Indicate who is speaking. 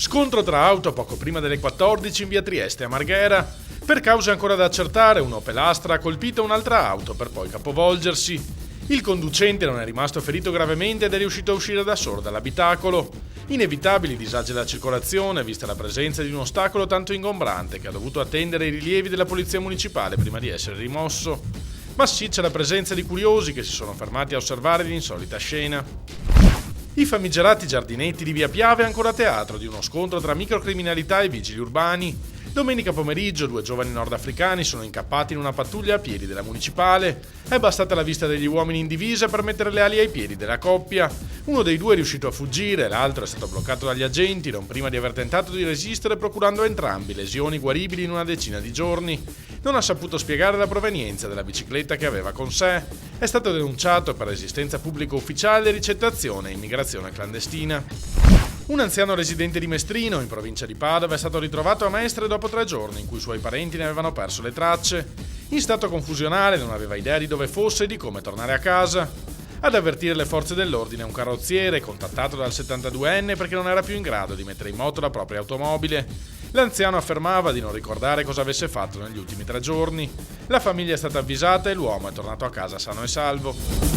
Speaker 1: Scontro tra auto poco prima delle 14 in via Trieste a Marghera. Per cause ancora da accertare, un Opel Astra ha colpito un'altra auto per poi capovolgersi. Il conducente non è rimasto ferito gravemente ed è riuscito a uscire da solo dall'abitacolo. Inevitabili disagi della circolazione, vista la presenza di un ostacolo tanto ingombrante che ha dovuto attendere i rilievi della polizia municipale prima di essere rimosso. Massiccia la presenza di curiosi che si sono fermati a osservare l'insolita scena. I famigerati giardinetti di via Piave ancora teatro di uno scontro tra microcriminalità e vigili urbani. Domenica pomeriggio 2 giovani nordafricani sono incappati in una pattuglia a piedi della municipale. È bastata la vista degli uomini in divisa per mettere le ali ai piedi della coppia. Uno dei due è riuscito a fuggire, l'altro è stato bloccato dagli agenti non prima di aver tentato di resistere, procurando a entrambi lesioni guaribili in una decina di giorni. Non ha saputo spiegare la provenienza della bicicletta che aveva con sé. È stato denunciato per resistenza pubblica ufficiale, ricettazione e immigrazione clandestina. Un anziano residente di Mestrino, in provincia di Padova, è stato ritrovato a Mestre dopo 3 giorni in cui i suoi parenti ne avevano perso le tracce. In stato confusionale, non aveva idea di dove fosse e di come tornare a casa. Ad avvertire le forze dell'ordine un carrozziere contattato dal 72enne perché non era più in grado di mettere in moto la propria automobile. L'anziano affermava di non ricordare cosa avesse fatto negli ultimi 3 giorni. La famiglia è stata avvisata e l'uomo è tornato a casa sano e salvo.